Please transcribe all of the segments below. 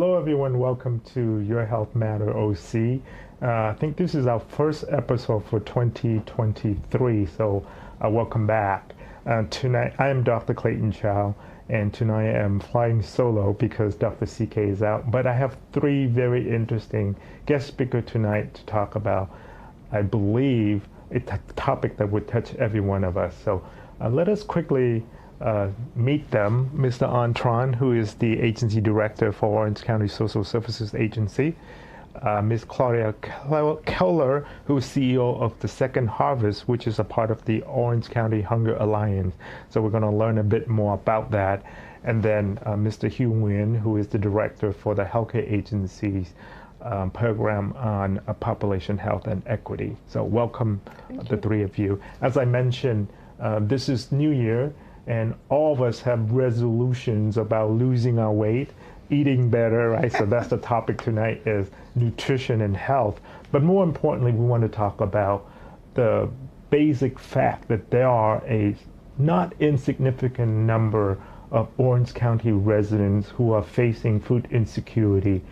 Hello, everyone. Welcome to Your Health Matter OC. I think this is our first episode for 2023, so welcome back. Tonight, I am Dr. Clayton Chow, and tonight I am flying solo because Dr. CK is out. But I have three very interesting guest speakers tonight to talk about, I believe, a topic that would touch every one of us. So let us quickly meet them. Mr. Antron, who is the agency director for Orange County Social Services Agency. Ms. Claudia Keller, who is CEO of the Second Harvest, which is a part of the Orange County Hunger Alliance. So we're going to learn a bit more about that. And then Mr. Hugh Nguyen, who is the director for the healthcare agency's program on population health and equity. So welcome the three of you. As I mentioned, this is New Year, and all of us have resolutions about losing our weight, eating better, right? So that's the topic tonight, is nutrition and health. But more importantly, we want to talk about the basic fact that there are a not insignificant number of Orange County residents who are facing food insecurity,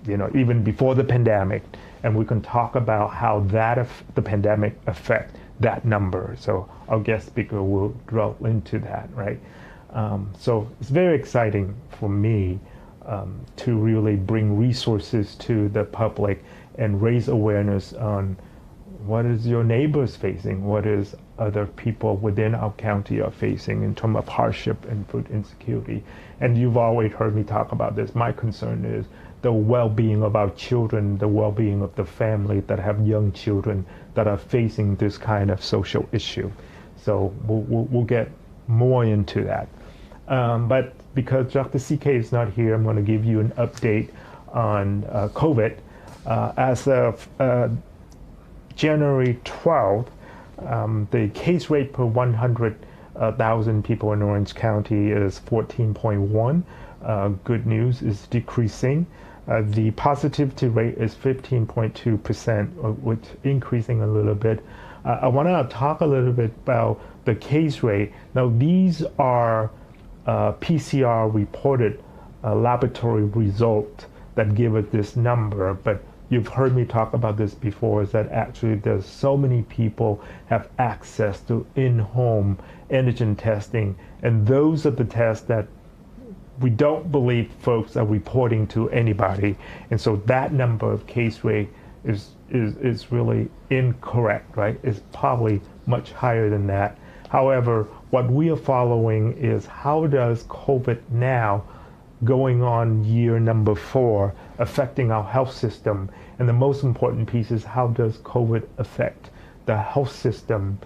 even before the pandemic. And we can talk about how the pandemic affect that number. So our guest speaker will drill into that, right? So it's very exciting for me to really bring resources to the public and raise awareness on what is your neighbors facing, what is other people within our county are facing in terms of hardship and food insecurity. And you've always heard me talk about this. My concern is the well-being of our children, the well-being of the family that have young children that are facing this kind of social issue. So we'll get more into that. But because Dr. CK is not here, I'm going to give you an update on COVID. As of January 12th, the case rate per 100,000 people in Orange County is 14.1. Good news is decreasing. The positivity rate is 15.2%, which increasing a little bit. I want to talk a little bit about the case rate. Now, these are PCR reported laboratory results that give us this number, but you've heard me talk about this before, is that actually there's so many people have access to in-home antigen testing, and those are the tests that we don't believe folks are reporting to anybody. And so that number of case rate is really incorrect, right? It's probably much higher than that. However, what we are following is how does COVID now, going on year number 4, affecting our health system? And the most important piece is how does COVID affect the health system,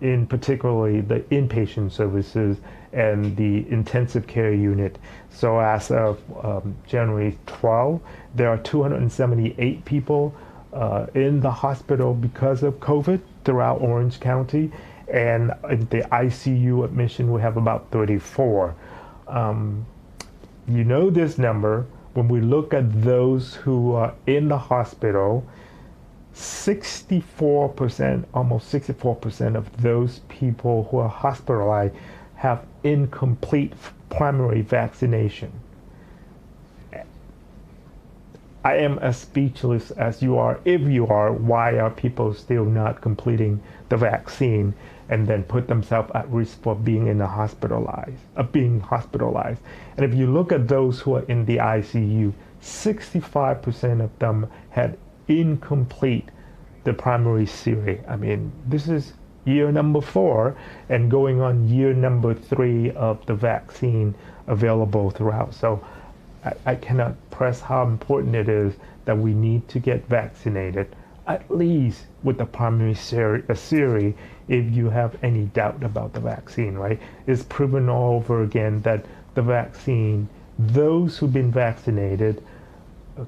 in particularly the inpatient services and the intensive care unit. So as of January 12, there are 278 people in the hospital because of COVID throughout Orange County. And in the ICU admission, we have about 34. This number, when we look at those who are in the hospital, 64%, almost 64% of those people who are hospitalized have incomplete primary vaccination. I am as speechless as you are. If you are, why are people still not completing the vaccine and then put themselves at risk for being hospitalized? And if you look at those who are in the ICU, 65% of them had incomplete the primary series. I mean, this is year number 4 and going on year number 3 of the vaccine available throughout. So I cannot press how important it is that we need to get vaccinated, at least with the primary series, if you have any doubt about the vaccine, right? It's proven all over again that the vaccine, those who've been vaccinated,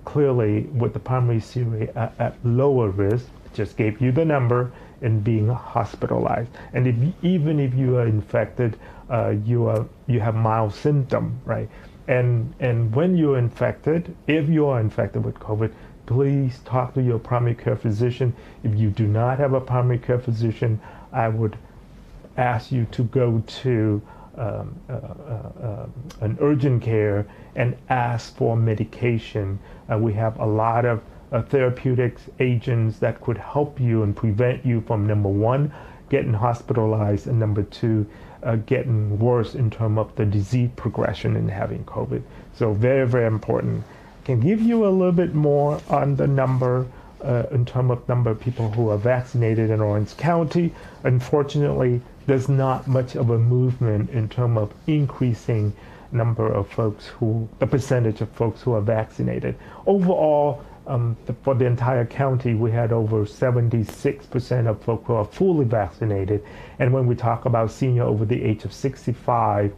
clearly with the primary series at lower risk, just gave you the number, in being hospitalized. And even if you are infected, you have mild symptom, right? And when you're infected, if you are infected with COVID, please talk to your primary care physician. If you do not have a primary care physician, I would ask you to go to an urgent care and ask for medication. We have a lot of therapeutics agents that could help you and prevent you from, number one, getting hospitalized, and number two, getting worse in terms of the disease progression and having COVID. So very, very important. Can give you a little bit more on the number in terms of number of people who are vaccinated in Orange County. Unfortunately, there's not much of a movement in terms of increasing number of folks the percentage of folks who are vaccinated. Overall, for the entire county, we had over 76% of folks who are fully vaccinated. And when we talk about senior over the age of 65,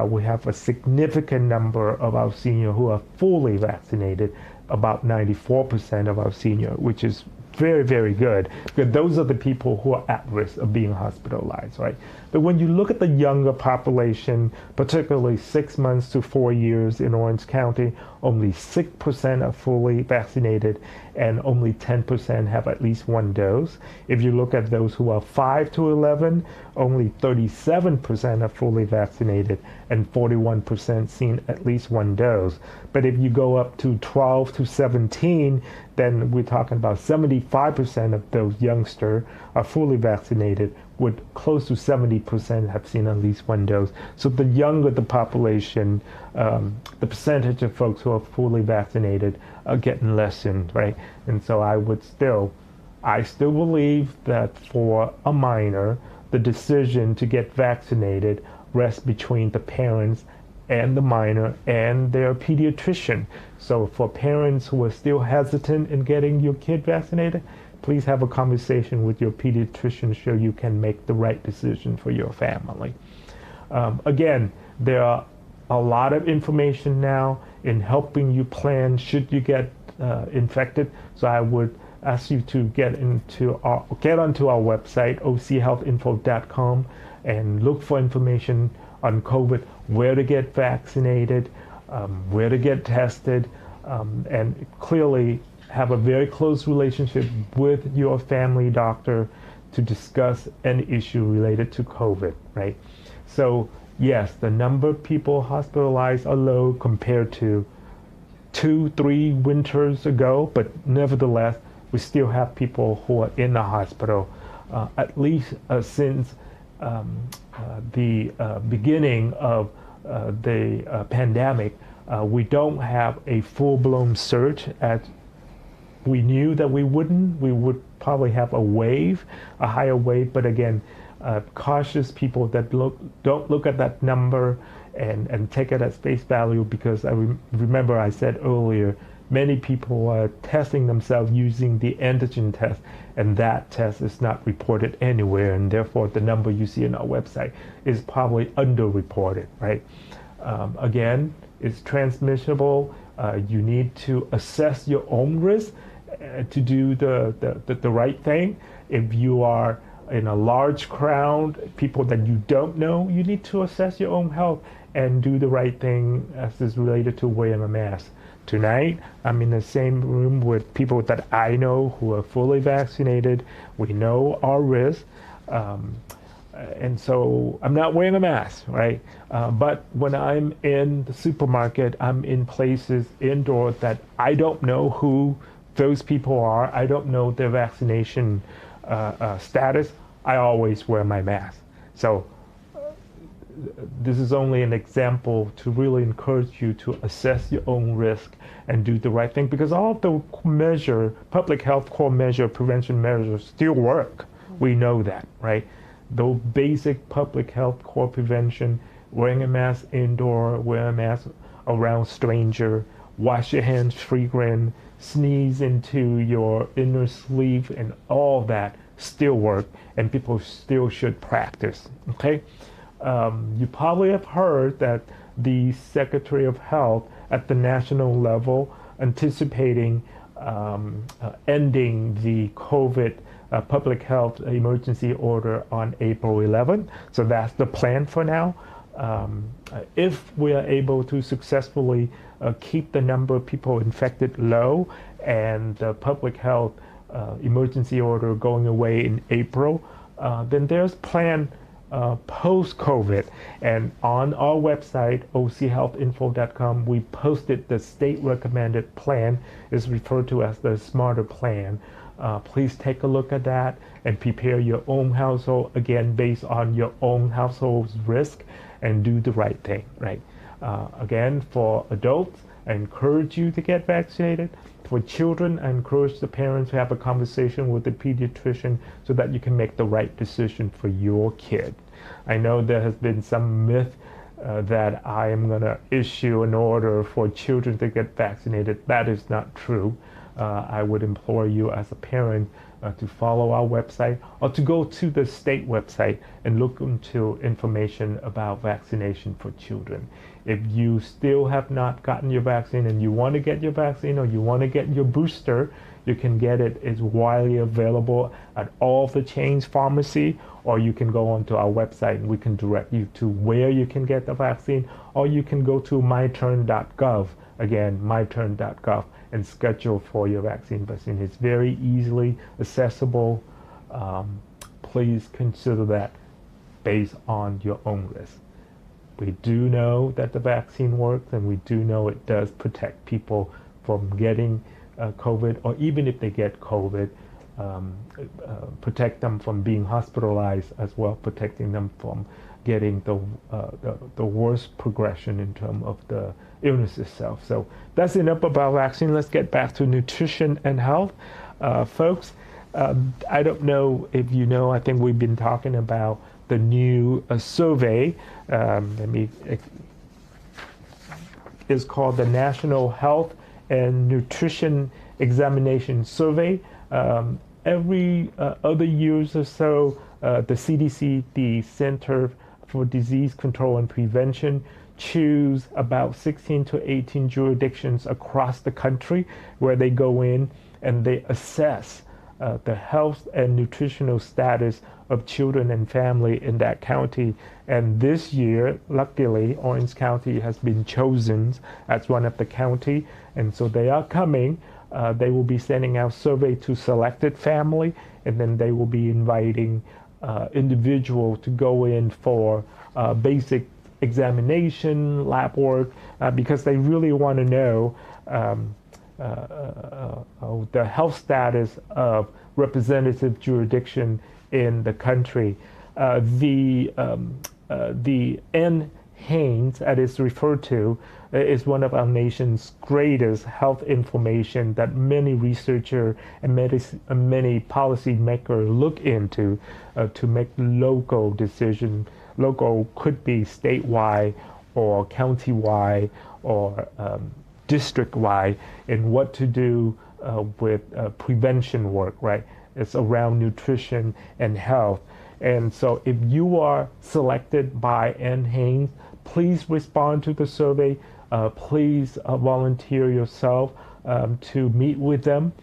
we have a significant number of our senior who are fully vaccinated, about 94% of our senior, which is very, very good, because those are the people who are at risk of being hospitalized, right? But when you look at the younger population, particularly 6 months to 4 years in Orange County, only 6% are fully vaccinated and only 10% have at least one dose. If you look at those who are 5 to 11, only 37% are fully vaccinated and 41% seen at least one dose. But if you go up to 12 to 17, then we're talking about 75% of those youngsters are fully vaccinated, with close to 70% have seen at least one dose. So the younger the population, the percentage of folks who are fully vaccinated are getting lessened, right? And so I still believe that for a minor, the decision to get vaccinated rests between the parents and the minor and their pediatrician. So for parents who are still hesitant in getting your kid vaccinated, please have a conversation with your pediatrician so you can make the right decision for your family. Again, there are a lot of information now in helping you plan should you get infected. So I would ask you to get onto our website, ochealthinfo.com, and look for information on COVID, where to get vaccinated, where to get tested, and clearly have a very close relationship with your family doctor to discuss any issue related to COVID, right? So yes, the number of people hospitalized are low compared to 2-3 winters ago, but nevertheless, we still have people who are in the hospital, at least since the beginning of the pandemic. We don't have a full-blown surge as we knew that we wouldn't. We would probably have a higher wave, but again, cautious people that don't look at that number and take it at face value, because I remember I said earlier, many people are testing themselves using the antigen test, and that test is not reported anywhere, and therefore the number you see on our website is probably underreported, right? Again, it's transmissible. You need to assess your own risk to do the right thing. If you are in a large crowd, people that you don't know, you need to assess your own health and do the right thing as is related to wearing a mask. Tonight, I'm in the same room with people that I know who are fully vaccinated. We know our risk. And so I'm not wearing a mask, right? But when I'm in the supermarket, I'm in places indoors that I don't know who those people are. I don't know their vaccination status. I always wear my mask. So this is only an example to really encourage you to assess your own risk and do the right thing, because all of the public health core measure, prevention measures still work. We know that, right? The basic public health core prevention, wearing a mask indoor, wear a mask around stranger, wash your hands frequent, sneeze into your inner sleeve, and all that still work, and people still should practice, okay? You probably have heard that the Secretary of Health at the national level anticipating ending the COVID public health emergency order on April 11th. So that's the plan for now. If we are able to successfully keep the number of people infected low and the public health emergency order going away in April, then there's plan post-COVID. And on our website, ochealthinfo.com, we posted the state recommended plan. Is referred to as the Smarter Plan. Please take a look at that and prepare your own household, again, based on your own household's risk, and do the right thing, right? Again, for adults, I encourage you to get vaccinated. For children, I encourage the parents to have a conversation with the pediatrician so that you can make the right decision for your kid. I know there has been some myth that I am going to issue an order for children to get vaccinated. That is not true. I would implore you as a parent to follow our website, or to go to the state website and look into information about vaccination for children. If you still have not gotten your vaccine and you want to get your vaccine, or you want to get your booster, you can get it. It's widely available at all the chains pharmacy, or you can go onto our website and we can direct you to where you can get the vaccine, or you can go to myturn.gov, again, myturn.gov, and schedule for your vaccine. It's very easily accessible. Please consider that based on your own risk. We do know that the vaccine works, and we do know it does protect people from getting COVID, or even if they get COVID, protect them from being hospitalized as well, protecting them from getting the worst progression in terms of the illness itself. So that's enough about vaccine. Let's get back to nutrition and health. Folks, I don't know if you know, I think we've been talking about the new survey. It's called the National Health and Nutrition Examination Survey. Every other years or so, the CDC, the Center for Disease Control and Prevention, choose about 16 to 18 jurisdictions across the country where they go in and they assess the health and nutritional status of children and family in that county. And this year, luckily, Orange County has been chosen as one of the county, and so they are coming. They will be sending out survey to selected family, and then they will be inviting individual to go in for basic examination, lab work, because they really want to know the health status of representative jurisdiction in the country. The NHANES, as it's referred to, is one of our nation's greatest health information that many researchers and many policymakers look into to make local decisions. Local could be statewide or countywide or district-wide in what to do with prevention work, right? It's around nutrition and health. And so if you are selected by NHANES, please respond to the survey. Please volunteer yourself to meet with them.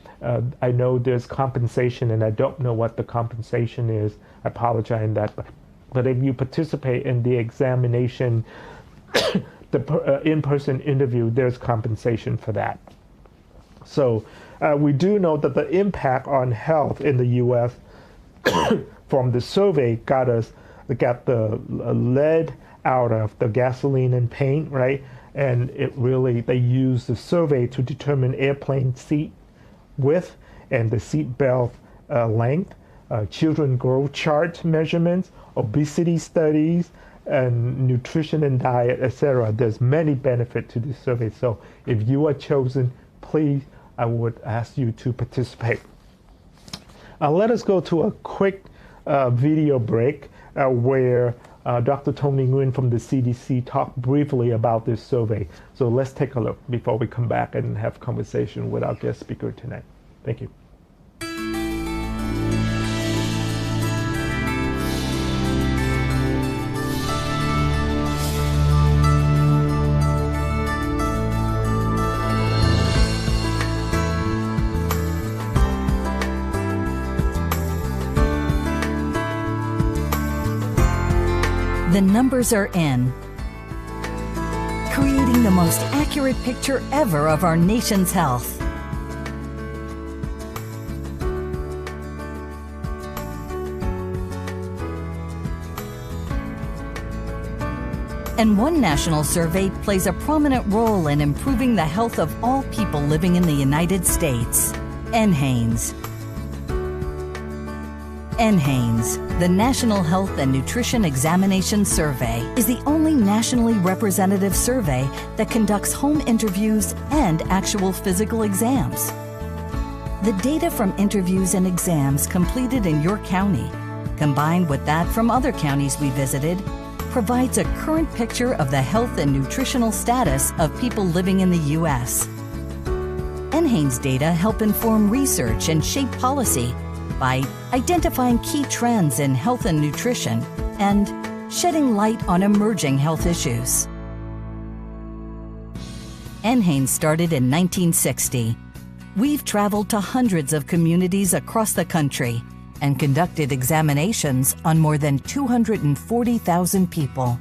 I know there's compensation, and I don't know what the compensation is. I apologize in that. But if you participate in the examination, the in-person interview, there's compensation for that. So we do know that the impact on health in the U.S. from the survey got the lead out of the gasoline and paint, right? And they used the survey to determine airplane seat width and the seat belt length, children growth chart measurements, obesity studies, and nutrition and diet, etc. There's many benefits to this survey. So if you are chosen, please, I would ask you to participate. Let us go to a quick video break where Dr. Tony Nguyen from the CDC talked briefly about this survey. So let's take a look before we come back and have a conversation with our guest speaker tonight. Thank you. The numbers are in, creating the most accurate picture ever of our nation's health. And one national survey plays a prominent role in improving the health of all people living in the United States. NHANES. NHANES, the National Health and Nutrition Examination Survey, is the only nationally representative survey that conducts home interviews and actual physical exams. The data from interviews and exams completed in your county, combined with that from other counties we visited, provides a current picture of the health and nutritional status of people living in the U.S. NHANES data help inform research and shape policy by identifying key trends in health and nutrition and shedding light on emerging health issues. NHANES started in 1960. We've traveled to hundreds of communities across the country and conducted examinations on more than 240,000 people.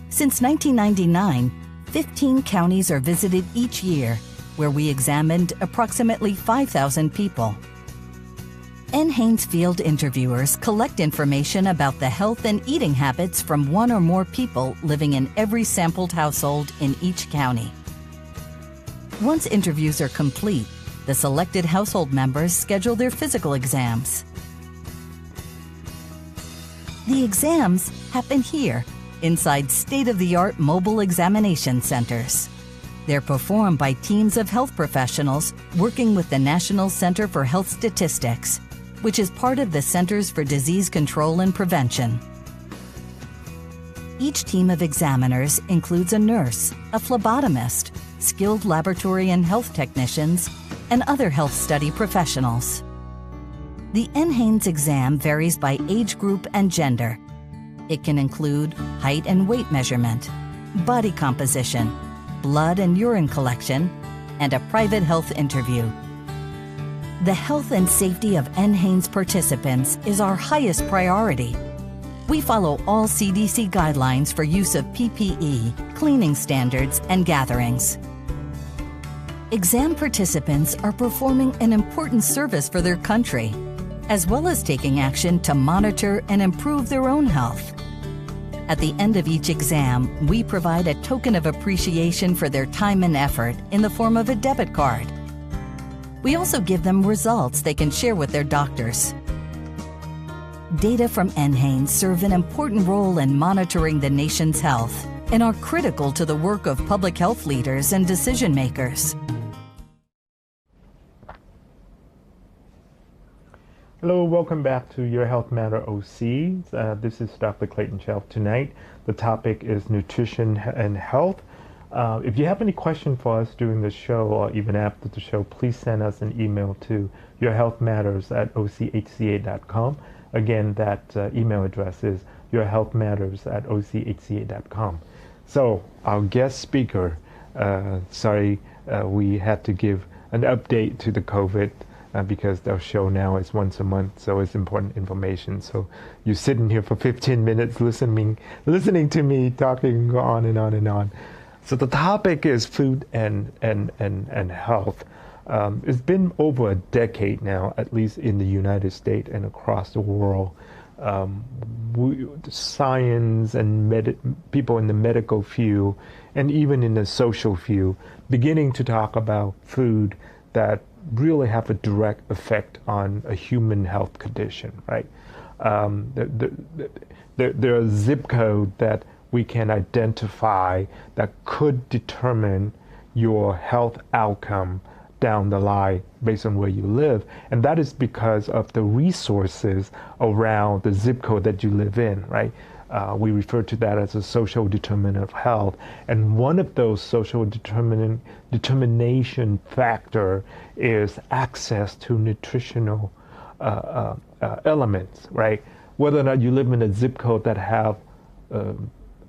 Since 1999, 15 counties are visited each year, where we examined approximately 5,000 people. NHANES field interviewers collect information about the health and eating habits from one or more people living in every sampled household in each county. Once interviews are complete, the selected household members schedule their physical exams. The exams happen here, inside state-of-the-art mobile examination centers. They're performed by teams of health professionals working with the National Center for Health Statistics, which is part of the Centers for Disease Control and Prevention. Each team of examiners includes a nurse, a phlebotomist, skilled laboratory and health technicians, and other health study professionals. The NHANES exam varies by age group and gender. It can include height and weight measurement, body composition, blood and urine collection, and a private health interview. The health and safety of NHANES participants is our highest priority. We follow all CDC guidelines for use of PPE, cleaning standards, and gatherings. Exam participants are performing an important service for their country, as well as taking action to monitor and improve their own health. At the end of each exam, we provide a token of appreciation for their time and effort in the form of a debit card. We also give them results they can share with their doctors. Data from NHANES serve an important role in monitoring the nation's health and are critical to the work of public health leaders and decision makers. Hello, welcome back to Your Health Matter OC. This is Dr. Clayton Shelf. Tonight, the topic is nutrition and health. If you have any question for us during the show or even after the show, please send us an email to yourhealthmatters@ochca.com. Again, that email address is yourhealthmatters@ochca.com. So our guest speaker, we had to give an update to the COVID because our show now is once a month, so it's important information. So you're sitting here for 15 minutes listening to me talking on and on and on. So the topic is food and health. It's been over a decade now, at least in the United States and across the world. Science and people in the medical field and even in the social field beginning to talk about food that really have a direct effect on a human health condition, right? There are zip codes that we can identify that could determine your health outcome down the line based on where you live. And that is because of the resources around the zip code that you live in, right? We refer to that as a social determinant of health. And one of those social determination factor is access to nutritional elements, right? Whether or not you live in a zip code that have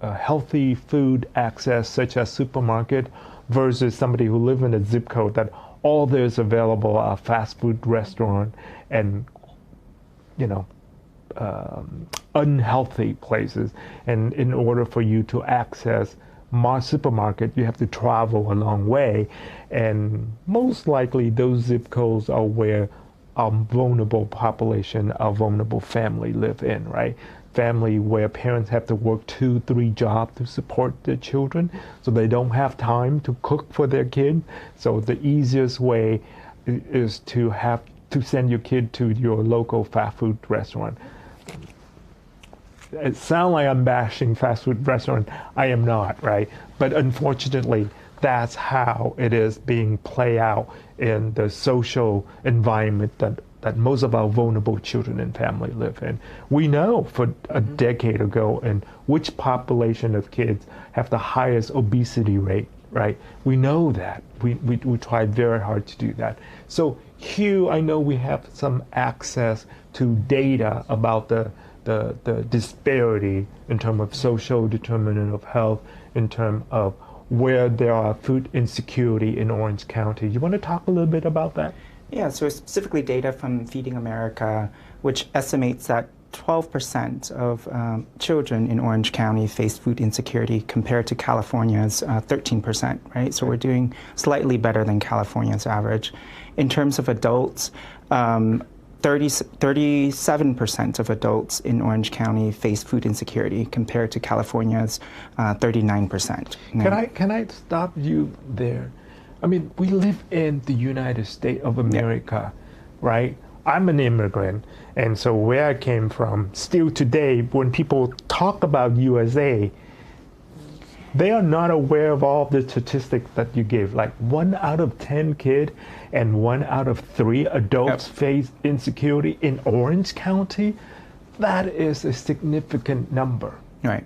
healthy food access, such as supermarket, versus somebody who live in a zip code that all there's available are fast food restaurant and, unhealthy places. And in order for you to access supermarket, you have to travel a long way. And most likely those zip codes are where our vulnerable population, our vulnerable family live in, right? family where parents have to work 2-3 jobs to support their children, so they don't have time to cook for their kid. So the easiest way is to send your kid to your local fast food restaurant. It sounds like I'm bashing fast food restaurant. I am not, right? But unfortunately, that's how it is being played out in the social environment that most of our vulnerable children and family live in. We know for a decade ago and which population of kids have the highest obesity rate, right? We know that. We tried very hard to do that. So Hugh, I know we have some access to data about the disparity in terms of social determinant of health, in terms of where there are food insecurity in Orange County. You want to talk a little bit about that? Yeah, so specifically data from Feeding America, which estimates that 12% of children in Orange County face food insecurity compared to California's 13%, right? So we're doing slightly better than California's average. In terms of adults, 37% of adults in Orange County face food insecurity compared to California's 39%. Can I stop you there? I mean, we live in the United States of America, right? I'm an immigrant, and so where I came from, still today, when people talk about USA, they are not aware of all the statistics that you give. Like 1 out of 10 kids and 1 out of 3 adults face insecurity in Orange County. That is a significant number. Right.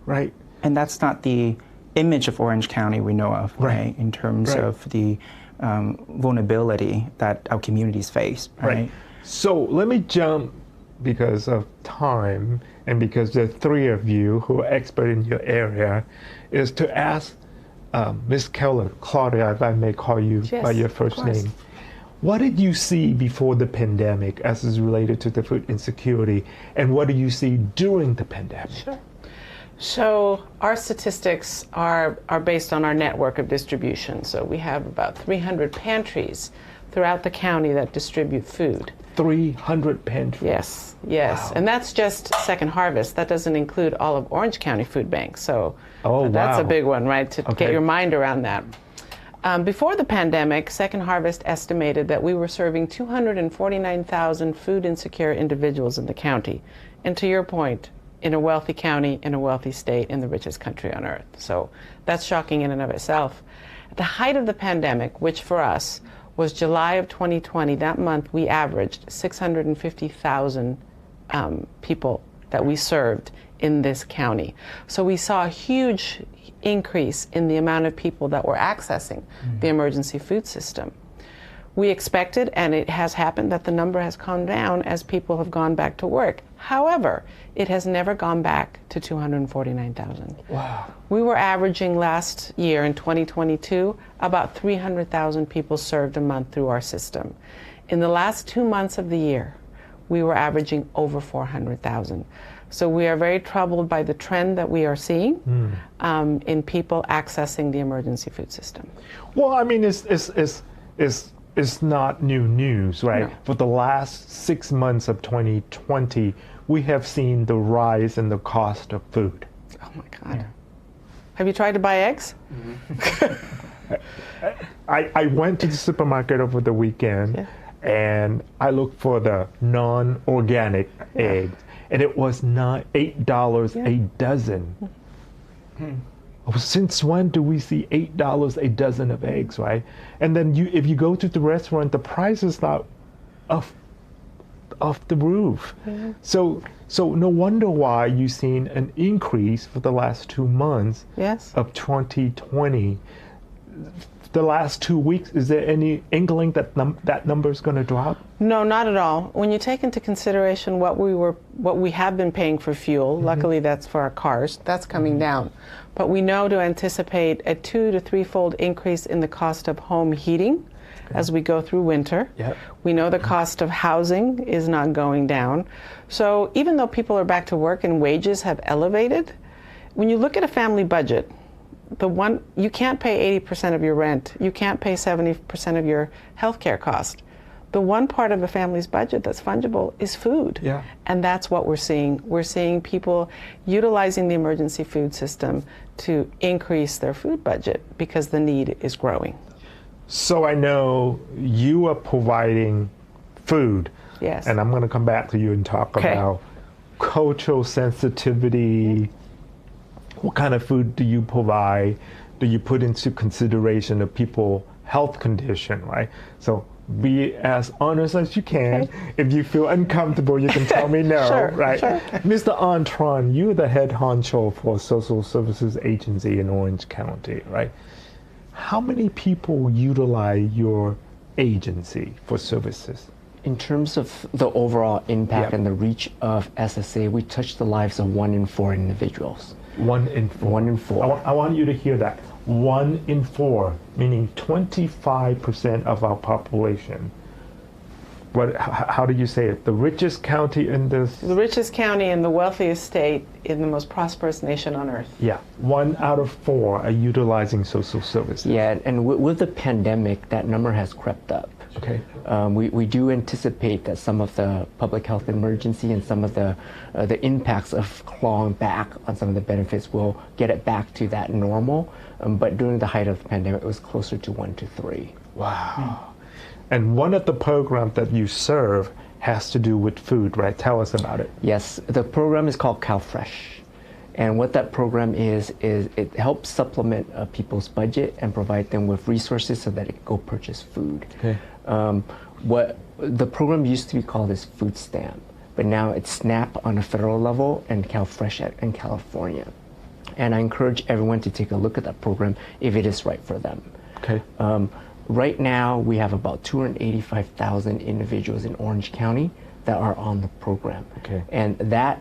Right. And that's not the image of Orange County we know of, right? In terms of the vulnerability that our communities face, right? So let me jump, because of time and because the three of you who are expert in your area, is to ask Ms. Keller, Claudia, if I may call you by your first name. What did you see before the pandemic as is related to the food insecurity, and what do you see during the pandemic? Sure. So our statistics are based on our network of distribution. So we have about 300 pantries throughout the county that distribute food. 300 pantries? Yes. Wow. And that's just Second Harvest. That doesn't include all of Orange County Food Bank. So that's a big one, right, to get your mind around that. Before the pandemic, Second Harvest estimated that we were serving 249,000 food insecure individuals in the county. And to your point, in a wealthy county, in a wealthy state, in the richest country on earth. So that's shocking in and of itself. At the height of the pandemic, which for us was July of 2020, that month we averaged 650,000 people that we served in this county. So we saw a huge increase in the amount of people that were accessing the emergency food system. We expected, and it has happened, that the number has come down as people have gone back to work. However, it has never gone back to 249,000. Wow. We were averaging last year in 2022 about 300,000 people served a month through our system. In the last 2 months of the year, we were averaging over 400,000. So we are very troubled by the trend that we are seeing in people accessing the emergency food system. Well, I mean, it's not new news, right? No. For the last 6 months of 2020, we have seen the rise in the cost of food. Oh my God. Yeah. Have you tried to buy eggs? I went to the supermarket over the weekend and I looked for the non-organic eggs, and it was not $8 a dozen. Since when do we see $8 a dozen of eggs, right? And then if you go to the restaurant, the price is not off the roof. So no wonder why you've seen an increase for the last 2 months of 2020. The last 2 weeks, is there any inkling that that number is going to drop? No, not at all. When you take into consideration what we have been paying for fuel, luckily that's for our cars, that's coming down. But we know to anticipate a 2- to 3-fold increase in the cost of home heating as we go through winter. We know the cost of housing is not going down. So even though people are back to work and wages have elevated, when you look at a family budget, you can't pay 80% of your rent, you can't pay 70% of your healthcare cost. the one part of a family's budget that's fungible is food. Yeah. And that's what we're seeing. We're seeing people utilizing the emergency food system to increase their food budget because the need is growing. So I know you are providing food. Yes. And I'm going to come back to you and talk about cultural sensitivity. What kind of food do you provide? Do you put into consideration of people's health condition, right? So be as honest as you can. Okay. If you feel uncomfortable, you can tell me no, Sure, right? sure. Mr. Antron, you're the head honcho for Social Services Agency in Orange County, right? How many people utilize your agency for services? In terms of the overall impact and the reach of SSA, we touch the lives of 1 in 4 individuals. 1 in 4. 1 in 4. I want you to hear that. 1 in 4, meaning 25% of our population. How do you say it? The richest county in this? The richest county and the wealthiest state in the most prosperous nation on earth. Yeah, 1 out of 4 are utilizing social services. Yeah, and with the pandemic, that number has crept up. Okay. We do anticipate that some of the public health emergency and some of the impacts of clawing back on some of the benefits will get it back to that normal. But during the height of the pandemic, it was closer to 1 to 3. Wow. And one of the programs that you serve has to do with food, right? Tell us about it. Yes, the program is called CalFresh. And what that program is it helps supplement people's budget and provide them with resources so that they can go purchase food. Okay. What the program used to be called is Food Stamp, but now it's SNAP on a federal level and CalFresh in California. And I encourage everyone to take a look at that program if it is right for them. Okay. Right now, we have about 285,000 individuals in Orange County that are on the program. Okay. And that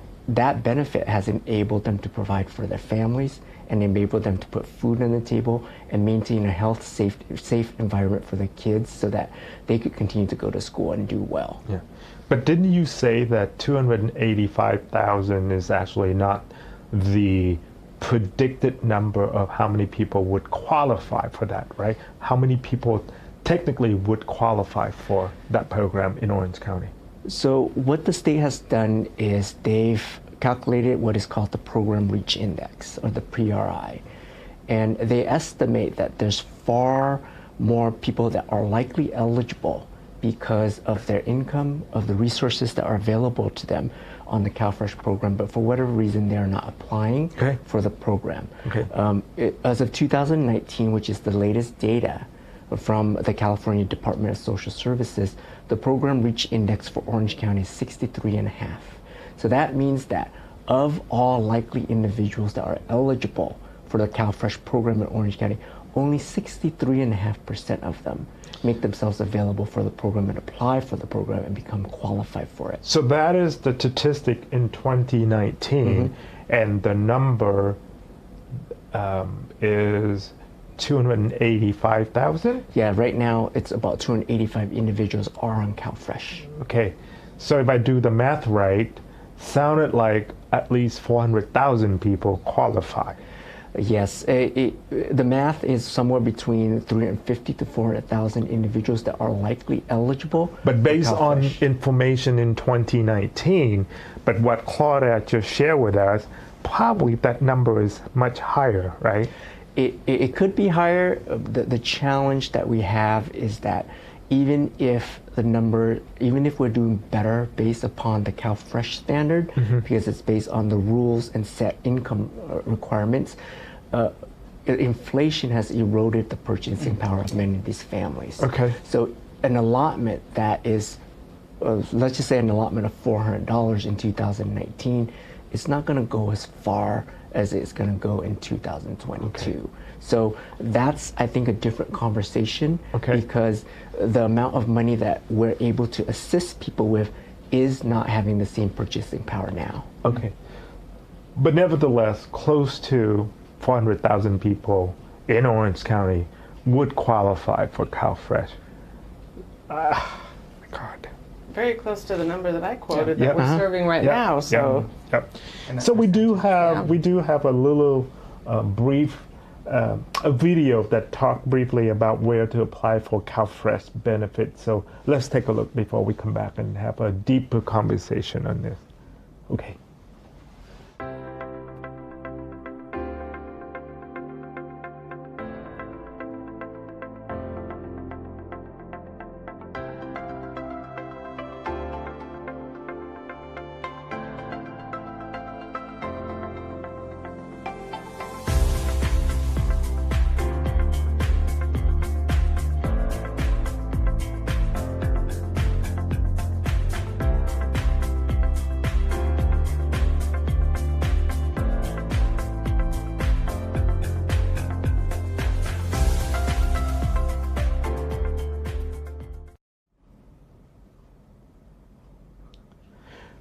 benefit has enabled them to provide for their families and enabled them to put food on the table and maintain a safe environment for the kids so that they could continue to go to school and do well. Yeah. But didn't you say that 285,000 is actually not the predicted number of how many people would qualify for that, right? How many people technically would qualify for that program in Orange County? So what the state has done is they've calculated what is called the Program Reach Index, or the PRI. And they estimate that there's far more people that are likely eligible because of their income, of the resources that are available to them on the CalFresh program, but for whatever reason, they are not applying for the program. Okay. As of 2019, which is the latest data from the California Department of Social Services, the Program Reach Index for Orange County is 63.5. So that means that of all likely individuals that are eligible for the CalFresh program in Orange County, only 63.5% of them make themselves available for the program and apply for the program and become qualified for it. So that is the statistic in 2019, and the number is 285,000? Yeah, right now it's about 285 individuals are on CalFresh. Okay, so if I do the math right, sounded like at least 400,000 people qualify. Yes, the math is somewhere between 350 to 400,000 individuals that are likely eligible. But based on information in 2019, but what Claudette just shared with us, probably that number is much higher, right? It could be higher. The challenge that we have is that even if we're doing better based upon the CalFresh standard, because it's based on the rules and set income requirements, inflation has eroded the purchasing power of many of these families. Okay. So an allotment that is, let's just say an allotment of $400 in 2019, it's not going to go as far as it's going to go in 2022. Okay. So that's, I think, a different conversation, because the amount of money that we're able to assist people with is not having the same purchasing power now. Okay. But nevertheless, close to 400,000 people in Orange County would qualify for CalFresh. God. Very close to the number that I quoted that we're serving right now. So, so we do have a little brief a video that talked briefly about where to apply for CalFresh benefits. So let's take a look before we come back and have a deeper conversation on this. Okay.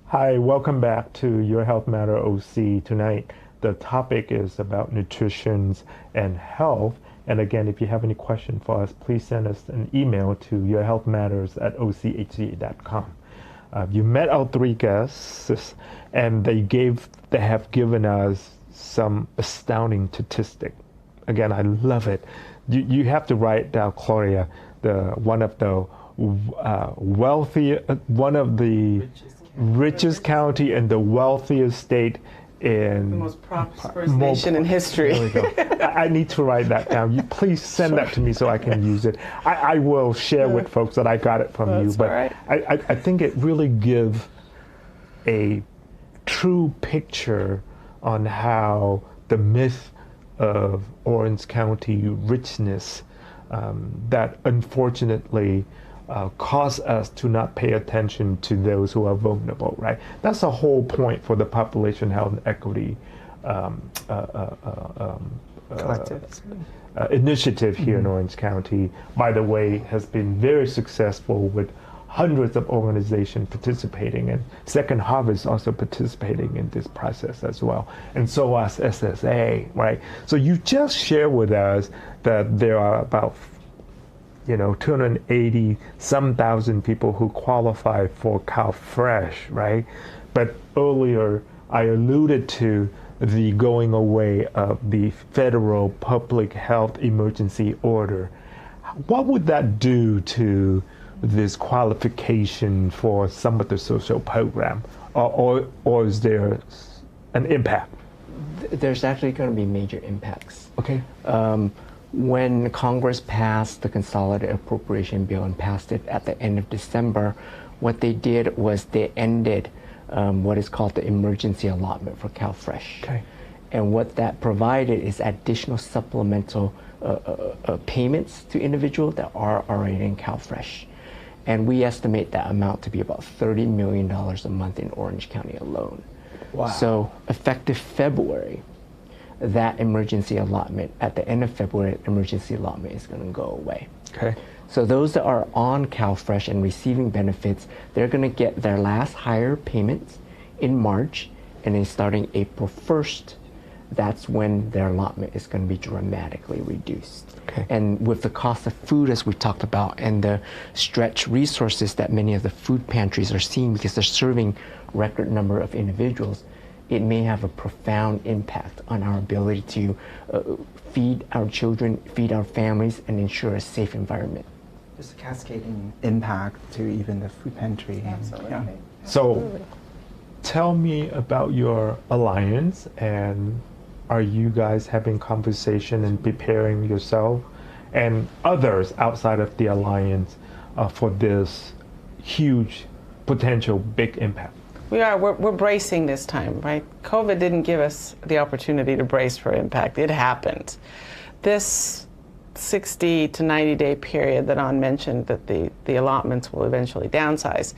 Hi, welcome back to Your Health Matter OC. Tonight, the topic is about nutrition and health. And again, if you have any question for us, please send us an email to yourhealthmatters@ochca.com. You met our three guests, and they have given us some astounding statistic. Again, I love it. You have to write down, Gloria, one of the richest county and the wealthiest state in the most prosperous nation in history. There we go. I need to write that down. You please send that to me so I can use it. I will share with folks that I got it from you. But right. I think it really gives a true picture on how the myth of Orange County richness that unfortunately cause us to not pay attention to those who are vulnerable, right? That's the whole point for the Population Health and Equity initiative here in Orange County. By the way, has been very successful with hundreds of organizations participating, and Second Harvest also participating in this process as well, and so as SSA, right? So you just shared with us that there are about 280 some thousand people who qualify for CalFresh, right? But earlier I alluded to the going away of the federal public health emergency order. What would that do to this qualification for some of the social program, or is there an impact? There's actually going to be major impacts. Okay. When Congress passed the Consolidated Appropriation Bill and passed it at the end of December, what they did was they ended what is called the emergency allotment for CalFresh. Okay. And what that provided is additional supplemental payments to individuals that are already in CalFresh. And we estimate that amount to be about $30 million a month in Orange County alone. Wow. So effective February, that emergency allotment, at the end of February, emergency allotment is going to go away. Okay. So those that are on CalFresh and receiving benefits, they're going to get their last higher payments in March, and then starting April 1st, that's when their allotment is going to be dramatically reduced. Okay. And with the cost of food, as we talked about, and the stretched resources that many of the food pantries are seeing because they're serving record number of individuals, it may have a profound impact on our ability to feed our children, feed our families, and ensure a safe environment. There's a cascading impact to even the food pantry. Absolutely. Yeah. So tell me about your alliance, and are you guys having conversation and preparing yourself and others outside of the alliance for this huge potential big impact? We are. We're bracing this time, right? COVID didn't give us the opportunity to brace for impact. It happened. This 60 to 90 day period that An mentioned that the allotments will eventually downsize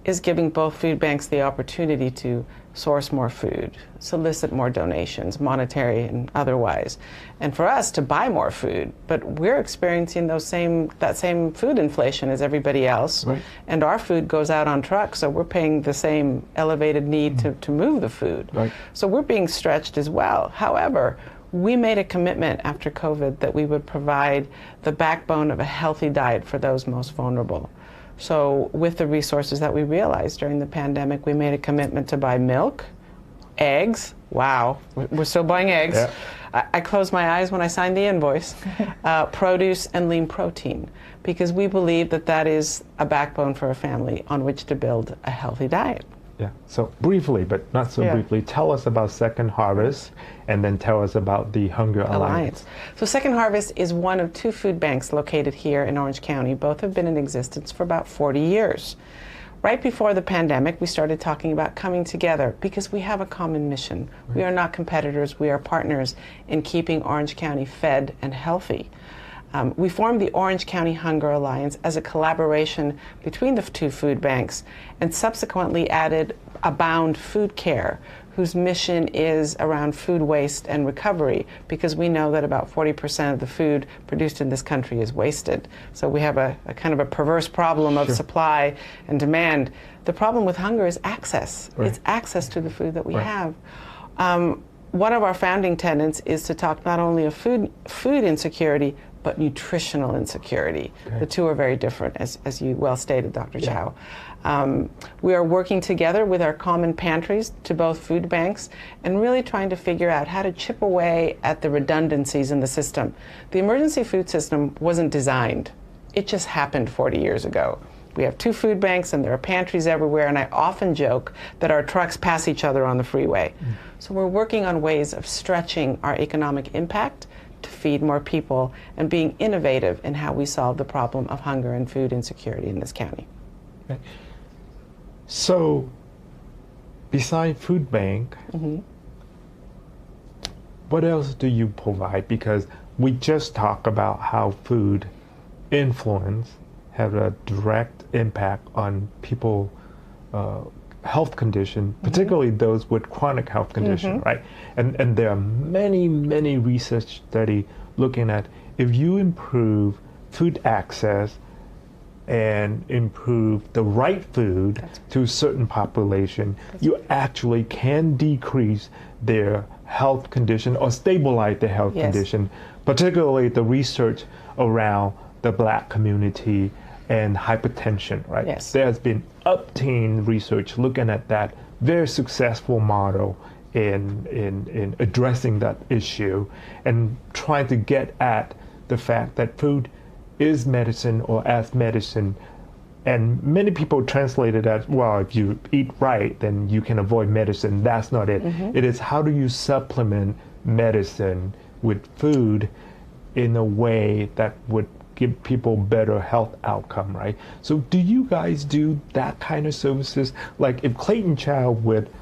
is giving both food banks the opportunity to source more food, solicit more donations, monetary and otherwise, and for us to buy more food. But we're experiencing that same food inflation as everybody else, right. And our food goes out on trucks, so we're paying the same elevated need to move the food. Right. So we're being stretched as well. However, we made a commitment after COVID that we would provide the backbone of a healthy diet for those most vulnerable. So with the resources that we realized during the pandemic, we made a commitment to buy milk, eggs. Wow, we're still buying eggs. Yeah. I closed my eyes when I signed the invoice. Produce and lean protein, because we believe that that is a backbone for a family on which to build a healthy diet. Yeah. So briefly, but not so briefly, tell us about Second Harvest, and then tell us about the Hunger Alliance. So Second Harvest is one of 2 food banks located here in Orange County. Both have been in existence for about 40 years. Right before the pandemic, we started talking about coming together because we have a common mission. Right. We are not competitors, we are partners in keeping Orange County fed and healthy. We formed the Orange County Hunger Alliance as a collaboration between the 2 food banks, and subsequently added Abound Food Care, whose mission is around food waste and recovery, because we know that about 40% of the food produced in this country is wasted. So we have a kind of a perverse problem of supply and demand. The problem with hunger is access. Right. It's access to the food that we have. One of our founding tenets is to talk not only of food insecurity, but nutritional insecurity. Okay. The 2 are very different, as you well stated, Dr. Chow. We are working together with our common pantries to both food banks and really trying to figure out how to chip away at the redundancies in the system. The emergency food system wasn't designed. It just happened 40 years ago. We have 2 food banks and there are pantries everywhere, and I often joke that our trucks pass each other on the freeway. So we're working on ways of stretching our economic impact to feed more people and being innovative in how we solve the problem of hunger and food insecurity in this county. Okay. So, beside food bank, what else do you provide? Because we just talked about how food influence have a direct impact on people health condition, particularly those with chronic health condition, right? And there are many research studies looking at if you improve food access and improve the right food to a certain population, you actually can decrease their health condition or stabilize their health condition, particularly the research around the Black community and hypertension, right? Yes. There's been up-teen research looking at that very successful model in addressing that issue and trying to get at the fact that food is medicine or as medicine. And many people translate it as, well, if you eat right, then you can avoid medicine. That's not it. It is how do you supplement medicine with food in a way that would give people better health outcome, right? So do you guys do that kind of services? Like if Clayton child with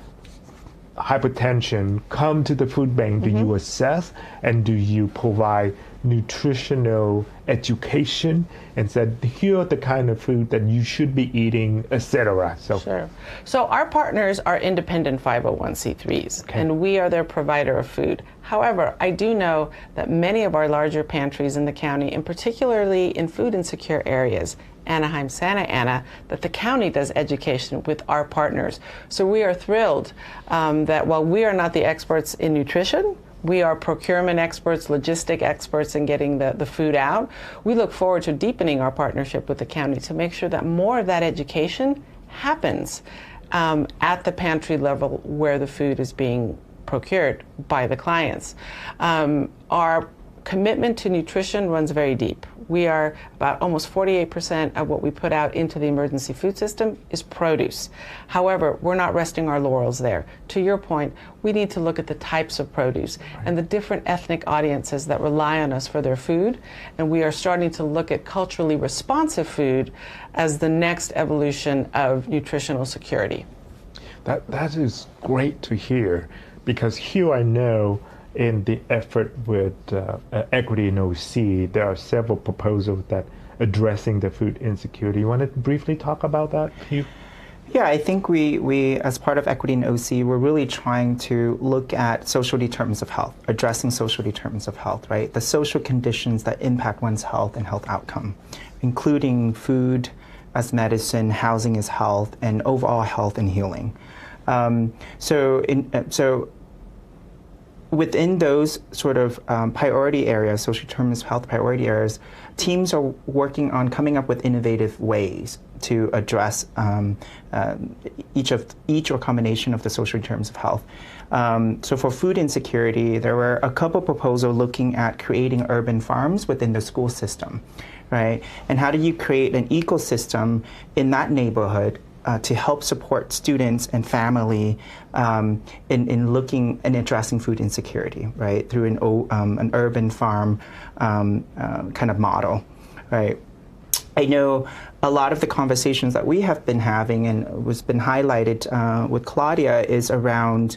hypertension come to the food bank, do you assess and do you provide nutritional education and said, here are the kind of food that you should be eating, etc.? Sure. So our partners are independent 501c3s, and we are their provider of food. However, I do know that many of our larger pantries in the county, and particularly in food insecure areas, Anaheim, Santa Ana, that the county does education with our partners. So we are thrilled that while we are not the experts in nutrition, we are procurement experts, logistic experts in getting the food out. We look forward to deepening our partnership with the county to make sure that more of that education happens at the pantry level where the food is being procured by the clients. Our commitment to nutrition runs very deep. We are about almost 48% of what we put out into the emergency food system is produce. However, we're not resting our laurels there. To your point, we need to look at the types of produce and the different ethnic audiences that rely on us for their food. And we are starting to look at culturally responsive food as the next evolution of nutritional security. That is great to hear, because here I know in the effort with equity in OC, there are several proposals that addressing the food insecurity. You want to briefly talk about that, Hugh? Yeah, I think we as part of Equity in OC, we're really trying to look at social determinants of health, addressing social determinants of health, right? The social conditions that impact one's health and health outcome, including food as medicine, housing as health, and overall health and healing. So within those sort of priority areas, social determinants of health priority areas, teams are working on coming up with innovative ways to address each or combination of the social determinants of health. So for food insecurity, there were a couple proposals looking at creating urban farms within the school system, right? And how do you create an ecosystem in that neighborhood to help support students and family in looking and addressing food insecurity, right, through an urban farm kind of model, right? I know a lot of the conversations that we have been having and was been highlighted with Claudia is around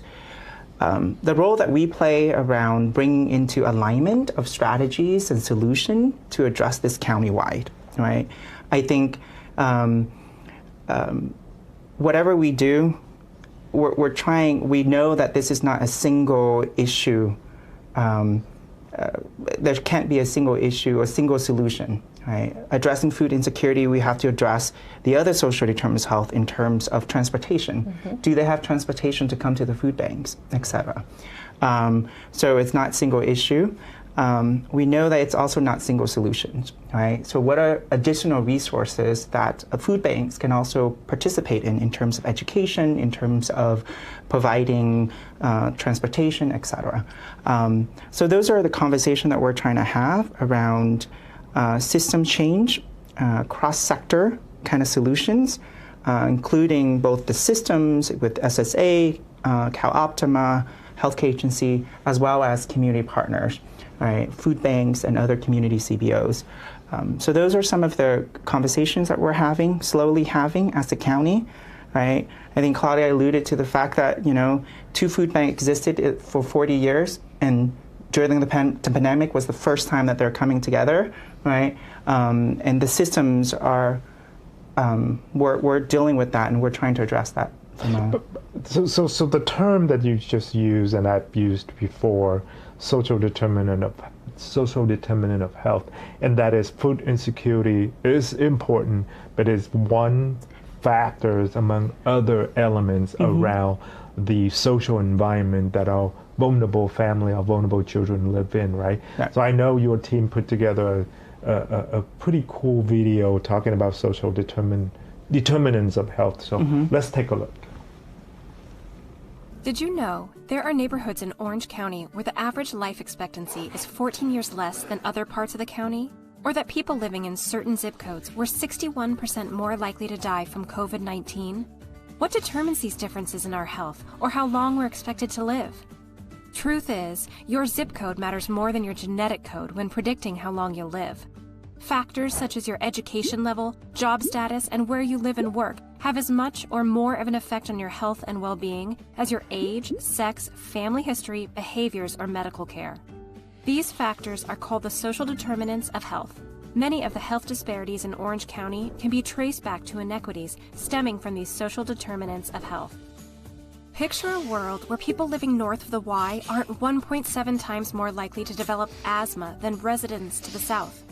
the role that we play around bringing into alignment of strategies and solution to address this countywide, right? I think whatever we do, we're trying, we know that this is not a single issue. There can't be a single issue or single solution, right? Addressing food insecurity, we have to address the other social determinants of health in terms of transportation. Mm-hmm. Do they have transportation to come to the food banks, et cetera? So it's not single issue. We know that it's also not single solutions, right? So what are additional resources that food banks can also participate in terms of education, in terms of providing transportation, et cetera? So those are the conversations that we're trying to have around system change, cross-sector kind of solutions, including both the systems with SSA, CalOptima, Healthcare Agency, as well as community partners, right, food banks and other community CBOs. So those are some of the conversations that we're slowly having as a county, right? I think Claudia alluded to the fact that, 2 food banks existed for 40 years, and during the pandemic was the first time that they're coming together, right? And the systems are, we're dealing with that, and we're trying to address that. So the term that you just used and I've used before, social determinant of health, and that is food insecurity is important, but it's one factor among other elements around the social environment that our vulnerable family or vulnerable children live in, right? So I know your team put together a pretty cool video talking about social determinants of health. So let's take a look. Did you know there are neighborhoods in Orange County where the average life expectancy is 14 years less than other parts of the county? Or that people living in certain zip codes were 61% more likely to die from COVID-19? What determines these differences in our health or how long we're expected to live? Truth is, your zip code matters more than your genetic code when predicting how long you'll live. Factors such as your education level, job status, and where you live and work have as much or more of an effect on your health and well-being as your age, sex, family history, behaviors, or medical care. These factors are called the social determinants of health. Many of the health disparities in Orange County can be traced back to inequities stemming from these social determinants of health. Picture a world where people living north of the Y aren't 1.7 times more likely to develop asthma than residents to the south.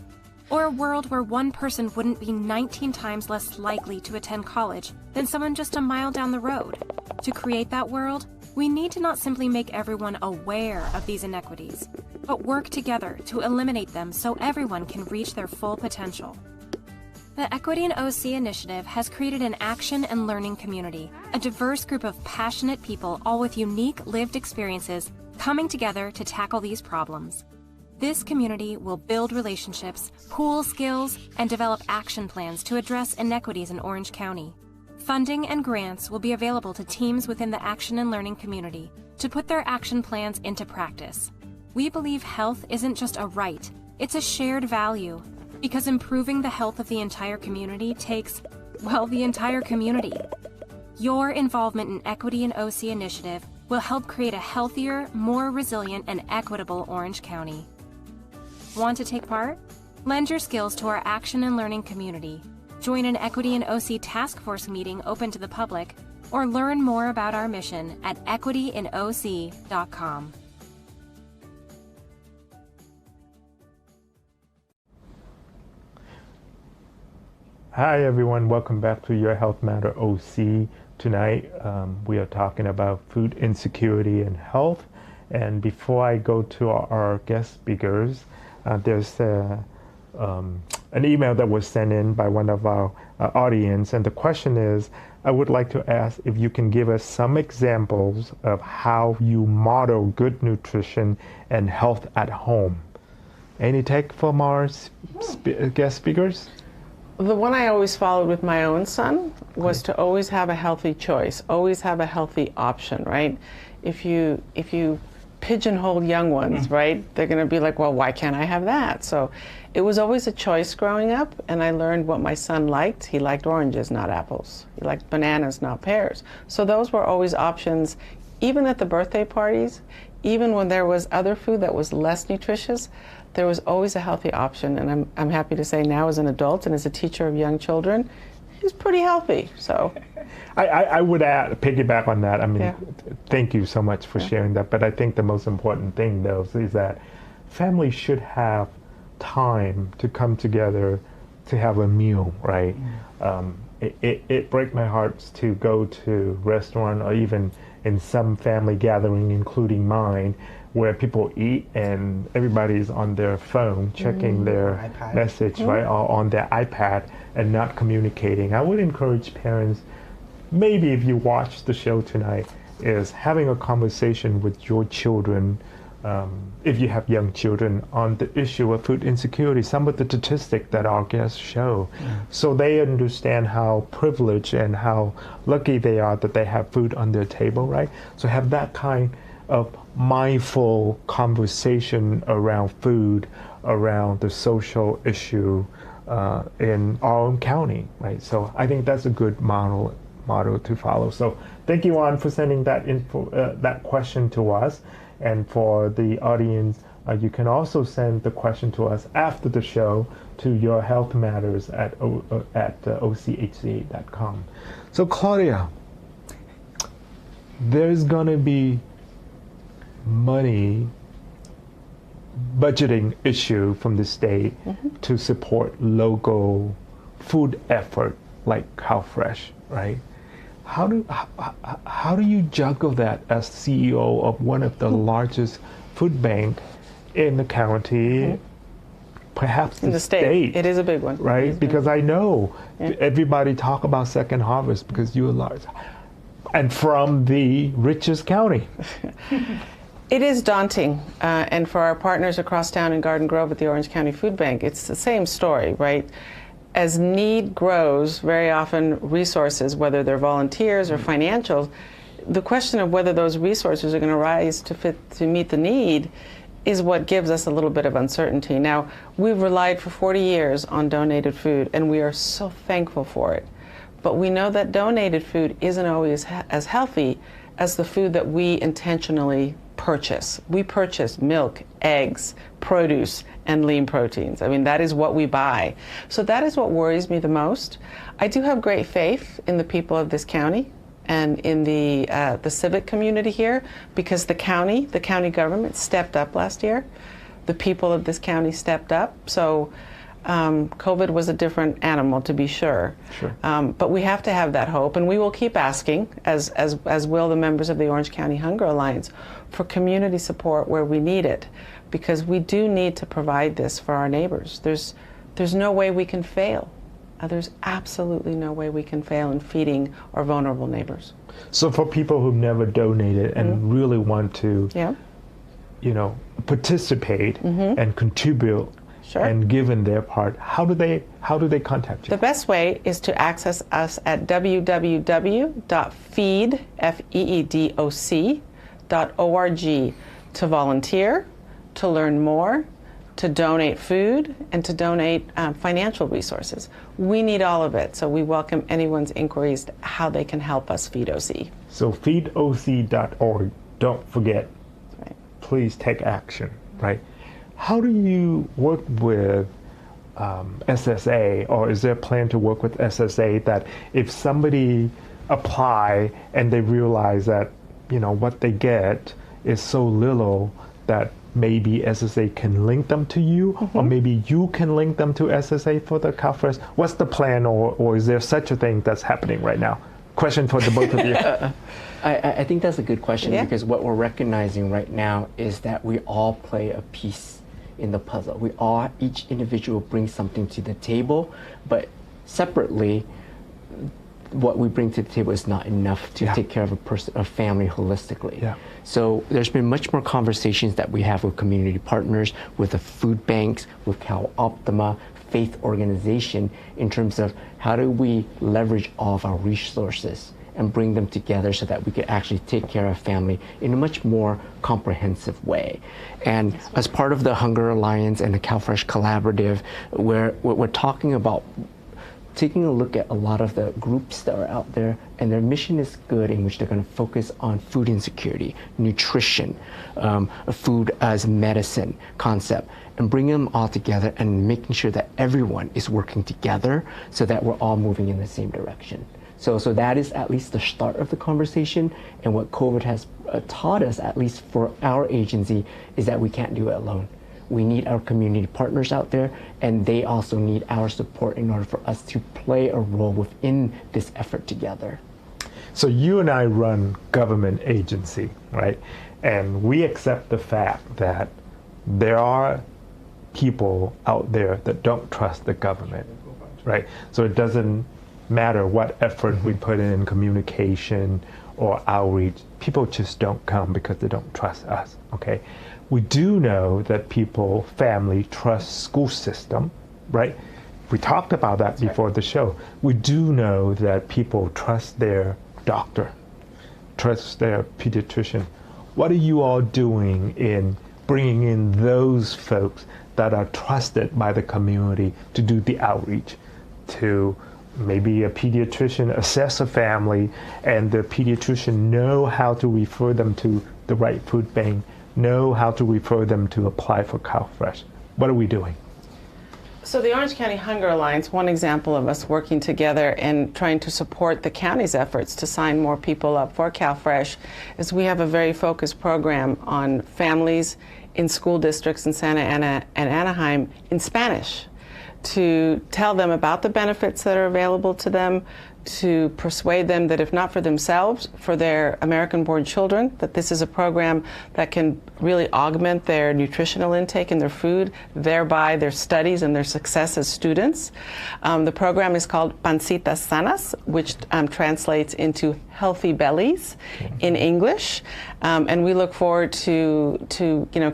Or a world where one person wouldn't be 19 times less likely to attend college than someone just a mile down the road. To create that world, we need to not simply make everyone aware of these inequities, but work together to eliminate them so everyone can reach their full potential. The Equity in OC initiative has created an action and learning community, a diverse group of passionate people all with unique lived experiences coming together to tackle these problems. This community will build relationships, pool skills, and develop action plans to address inequities in Orange County. Funding and grants will be available to teams within the action and learning community to put their action plans into practice. We believe health isn't just a right, it's a shared value, because improving the health of the entire community takes, well, the entire community. Your involvement in Equity in OC initiative will help create a healthier, more resilient, and equitable Orange County. Want to take part? Lend your skills to our action and learning community. Join an Equity in OC task force meeting open to the public, or learn more about our mission at equityinoc.com. Hi everyone, welcome back to Your Health Matter OC. Tonight we are talking about food insecurity and health. And before I go to our guest speakers, there's an email that was sent in by one of our audience, and the question is, I would like to ask if you can give us some examples of how you model good nutrition and health at home. Any take from our guest speakers? The one I always followed with my own son was to always have a healthy choice, always have a healthy option, right? If you pigeonhole young ones, right, they're going to be like, well, why can't I have that? So it was always a choice growing up, and I learned what my son liked. He liked oranges, not apples. He liked bananas, not pears. So those were always options, even at the birthday parties, even when there was other food that was less nutritious. There was always a healthy option, and I'm happy to say now as an adult and as a teacher of young children, he's pretty healthy. So, I would piggyback on that. I mean, thank you so much for sharing that. But I think the most important thing, though, is that families should have time to come together to have a meal, right? It breaks my heart to go to restaurant or even in some family gathering, including mine, where people eat and everybody's on their phone checking their message, right, or on their iPad and not communicating. I would encourage parents, maybe if you watch the show tonight, is having a conversation with your children, if you have young children, on the issue of food insecurity, some of the statistics that our guests show, so they understand how privileged and how lucky they are that they have food on their table, right? So have that kind of mindful conversation around food, around the social issue in our own county, right? So I think that's a good model to follow. So thank you, Juan, for sending that that question to us. And for the audience, you can also send the question to us after the show to your health matters at ochca.com. So Claudia, there's going to be money budgeting issue from the state to support local food effort like CalFresh, right? How do you juggle that as CEO of one of the largest food bank in the county, perhaps in the state? It is a big one, right? Because I know everybody talk about Second Harvest because you're large, and from the richest county. It is daunting, and for our partners across town in Garden Grove at the Orange County Food Bank, it's the same story, right? As need grows, very often resources, whether they're volunteers or financial, the question of whether those resources are going to rise to meet the need is what gives us a little bit of uncertainty. Now, we've relied for 40 years on donated food, and we are so thankful for it. But we know that donated food isn't always as healthy as the food that we intentionally purchase. We purchase milk, eggs, produce, and lean proteins. I mean, that is what we buy. So that is what worries me the most. I do have great faith in the people of this county and in the civic community here, because the county government stepped up last year. The people of this county stepped up. So COVID was a different animal, to be sure. But we have to have that hope, and we will keep asking, as will the members of the Orange County Hunger Alliance, for community support where we need it, because we do need to provide this for our neighbors. There's no way we can fail. There's absolutely no way we can fail in feeding our vulnerable neighbors. So for people who've never donated and really want to, participate and contribute, and given their part, how do they contact you? The best way is to access us at www.feedoc.org to volunteer, to learn more, to donate food, and to donate financial resources. We need all of it, so we welcome anyone's inquiries to how they can help us feed OC. So feedoc.org, don't forget, please take action, right? How do you work with SSA, or is there a plan to work with SSA that if somebody apply and they realize that, what they get is so little that maybe SSA can link them to you, or maybe you can link them to SSA for the CalFresh? What's the plan, or is there such a thing that's happening right now? Question for the both of you. I think that's a good question, because what we're recognizing right now is that we all play a piece in the puzzle. Each individual brings something to the table, but separately, what we bring to the table is not enough to take care of a family holistically. Yeah. So there's been much more conversations that we have with community partners, with the food banks, with CalOptima, faith organization, in terms of how do we leverage all of our resources and bring them together so that we can actually take care of family in a much more comprehensive way. And as part of the Hunger Alliance and the CalFresh Collaborative, we're talking about taking a look at a lot of the groups that are out there, and their mission is good, in which they're going to focus on food insecurity, nutrition, food as medicine concept, and bring them all together and making sure that everyone is working together so that we're all moving in the same direction. So that is at least the start of the conversation, and what COVID has taught us, at least for our agency, is that we can't do it alone. We need our community partners out there, and they also need our support in order for us to play a role within this effort together. So you and I run government agency, right? And we accept the fact that there are people out there that don't trust the government, right? So it doesn't matter what effort we put in communication or outreach, people just don't come because they don't trust us, okay? We do know that family trust school system, right? We talked about that before the show. We do know that people trust their doctor, trust their pediatrician. What are you all doing in bringing in those folks that are trusted by the community to do the outreach, to maybe a pediatrician assess a family and the pediatrician know how to refer them to the right food bank, know how to refer them to apply for CalFresh? What are we doing? So the Orange County Hunger Alliance, one example of us working together and trying to support the county's efforts to sign more people up for CalFresh, is we have a very focused program on families in school districts in Santa Ana and Anaheim in Spanish, to tell them about the benefits that are available to them, to persuade them that if not for themselves, for their American-born children, that this is a program that can really augment their nutritional intake in their food, thereby their studies and their success as students. The program is called Pancitas Sanas, which translates into healthy bellies in English. And we look forward to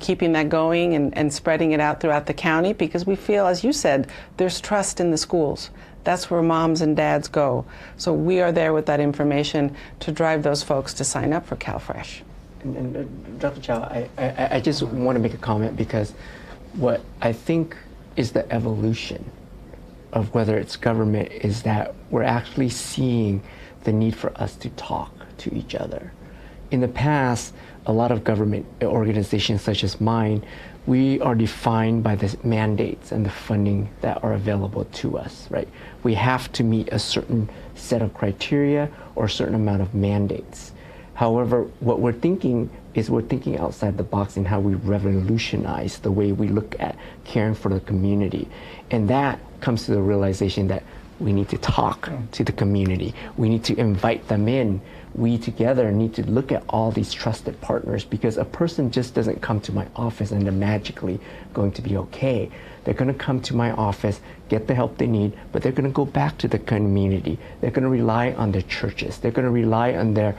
keeping that going and spreading it out throughout the county, because we feel, as you said, there's trust in the schools. That's where moms and dads go. So we are there with that information to drive those folks to sign up for CalFresh. And Dr. Chow, I just want to make a comment, because what I think is the evolution of whether it's government is that we're actually seeing the need for us to talk to each other. In the past, a lot of government organizations such as mine, we are defined by the mandates and the funding that are available to us, right? We have to meet a certain set of criteria or a certain amount of mandates. However, what we're thinking is we're thinking outside the box in how we revolutionize the way we look at caring for the community. And that comes to the realization that we need to talk to the community. We need to invite them in. We together need to look at all these trusted partners, because a person just doesn't come to my office and they're magically going to be okay. They're going to come to my office, get the help they need, but they're going to go back to the community. They're going to rely on their churches. They're going to rely on their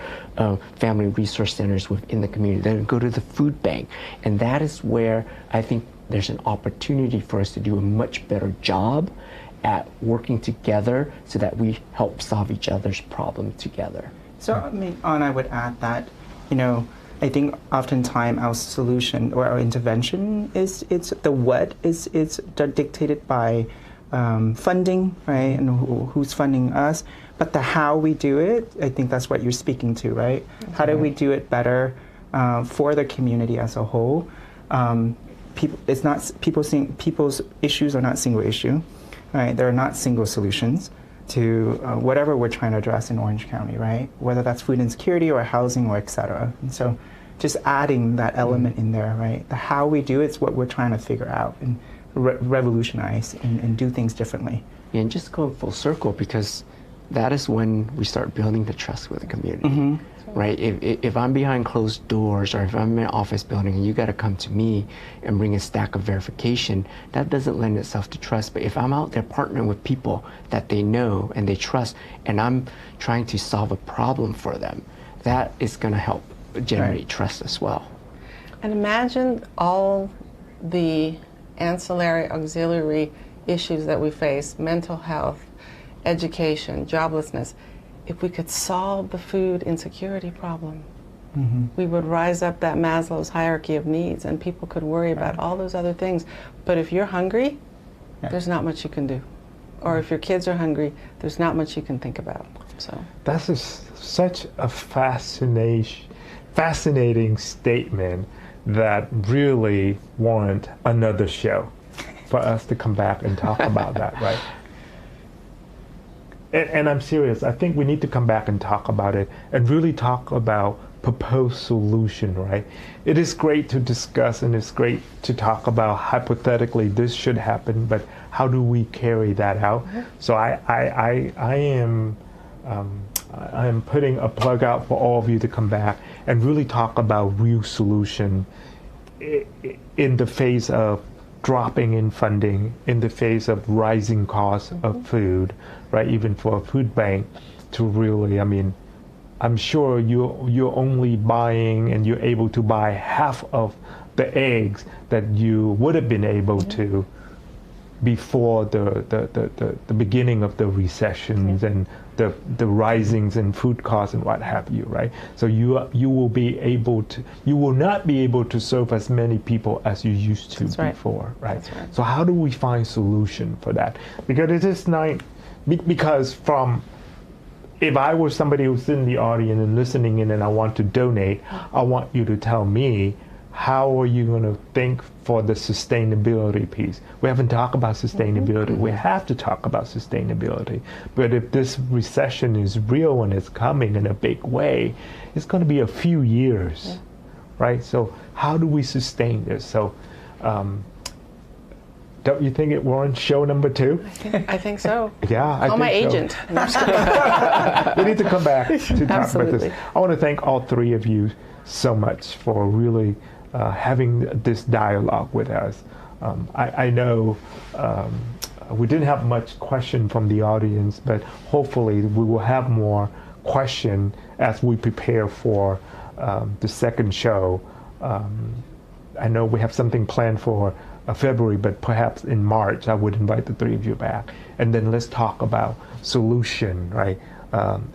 family resource centers within the community. They're going to go to the food bank. And that is where I think there's an opportunity for us to do a much better job at working together so that we help solve each other's problem together. So, I would add that, I think oftentimes our solution or our intervention is the what is dictated by funding, right, and who's funding us. But the how we do it, I think that's what you're speaking to, right? How do we do it better for the community as a whole? People's issues are not single issue, right? They're not single solutions to whatever we're trying to address in Orange County, right? Whether that's food insecurity or housing or et cetera. And so just adding that element in there, right? The how we do it's what we're trying to figure out and revolutionize and do things differently. Yeah, and just going full circle, because that is when we start building the trust with the community. right? If I'm behind closed doors, or if I'm in an office building and you got to come to me and bring a stack of verification, that doesn't lend itself to trust. But if I'm out there partnering with people that they know and they trust, and I'm trying to solve a problem for them, that is going to help generate trust as well. And imagine all the ancillary, auxiliary issues that we face: mental health, education, joblessness. If we could solve the food insecurity problem, we would rise up that Maslow's hierarchy of needs, and people could worry about all those other things. But if you're hungry, there's not much you can do. Or if your kids are hungry, there's not much you can think about. So that's such a fascinating statement that really warrant another show for us to come back and talk about that, right? And I'm serious. I think we need to come back and talk about it and really talk about proposed solution, right? It is great to discuss, and it's great to talk about hypothetically this should happen, but how do we carry that out? So I am putting a plug out for all of you to come back and really talk about real solution in the face of dropping in funding, in the face of rising costs of food, right? Even for a food bank to really, I mean, I'm sure you're only buying, and you're able to buy half of the eggs that you would have been able to before the beginning of the recessions and the risings in food costs and what have you, right? So you will not be able to serve as many people as you used to before, right? So how do we find solution for that? Because it is not, because if I were somebody who's in the audience and listening in and I want to donate, I want you to tell me, how are you going to think for the sustainability piece? We haven't talked about sustainability. We have to talk about sustainability. But if this recession is real and it's coming in a big way, it's going to be a few years, right? So how do we sustain this? So don't you think it warrants show number 2? I think so. Yeah, Call my agent. We need to come back to talk about this. I want to thank all 3 of you so much for really having this dialogue with us. I know we didn't have much question from the audience, but hopefully we will have more question as we prepare for the second show. I know we have something planned for February, but perhaps in March I would invite the 3 of you back, and then let's talk about solution, right,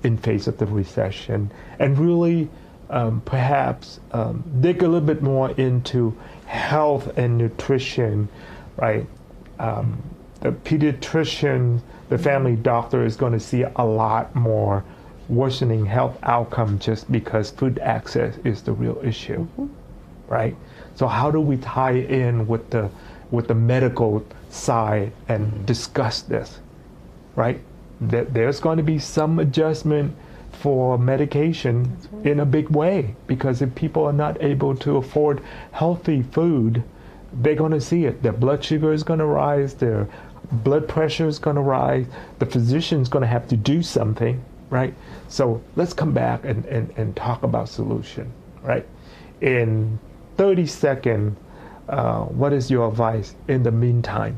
in face of the recession, and really perhaps dig a little bit more into health and nutrition, right? The pediatrician, the family doctor is going to see a lot more worsening health outcome just because food access is the real issue, right? So how do we tie in with the medical side and discuss this, right? There's going to be some adjustment for medication in a big way, because if people are not able to afford healthy food, they're going to see it. Their blood sugar is going to rise, their blood pressure is going to rise, the physician's going to have to do something, right? So let's come back and talk about solution, right? In 30 seconds, what is your advice in the meantime?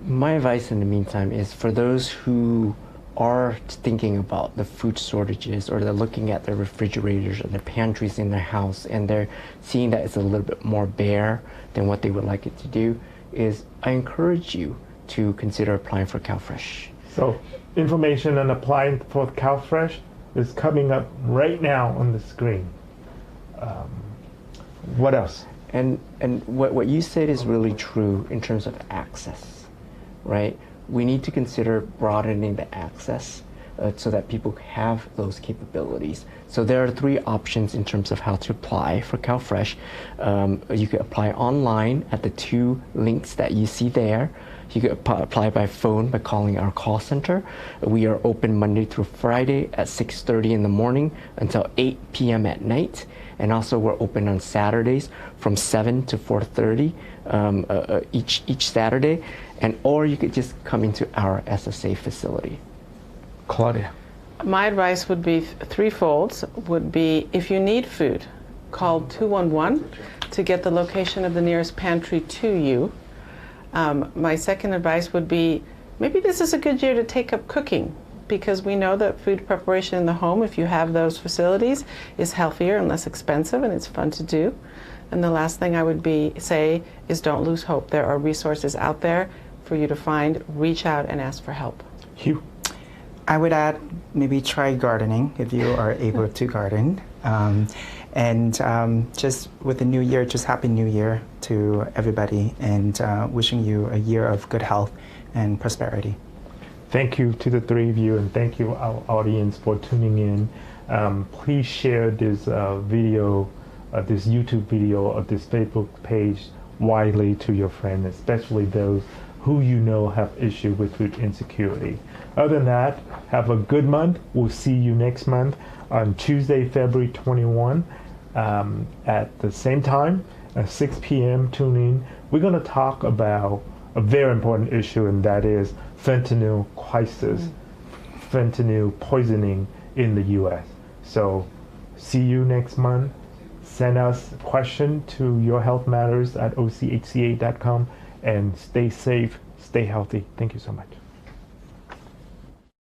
My advice in the meantime is for those who are thinking about the food shortages, or they're looking at their refrigerators or their pantries in their house and they're seeing that it's a little bit more bare than what they would like it to do, is I encourage you to consider applying for CalFresh. So information on applying for CalFresh is coming up right now on the screen. What else? And what you said is really true in terms of access, right? We need to consider broadening the access so that people have those capabilities. So there are 3 options in terms of how to apply for CalFresh. You could apply online at the 2 links that you see there. You could apply by phone by calling our call center. We are open Monday through Friday at 6:30 in the morning until 8 p.m. at night. And also we're open on Saturdays from 7 to 4:30 each Saturday. Or you could just come into our SSA facility. Claudia. My advice would be threefold. Would be, if you need food, call 211 to get the location of the nearest pantry to you. My second advice would be, maybe this is a good year to take up cooking, because we know that food preparation in the home, if you have those facilities, is healthier and less expensive, and it's fun to do. And the last thing I would say is, don't lose hope. There are resources out there for you to find. Reach out and ask for help. Hugh? I would add, maybe try gardening if you are able to garden. Just with the new year, just Happy New Year to everybody, and wishing you a year of good health and prosperity. Thank you to the three of you, and thank you, our audience, for tuning in. Please share this video, this YouTube video of this Facebook page widely to your friends, especially those who you know have issue with food insecurity. Other than that, have a good month. We'll see you next month on Tuesday, February 21 at the same time, at 6 p.m. Tune in. We're going to talk about a very important issue, and that is fentanyl crisis, fentanyl poisoning in the U.S. So see you next month. Send us a question to yourhealthmatters@ochca.com, and stay safe, stay healthy. Thank you so much.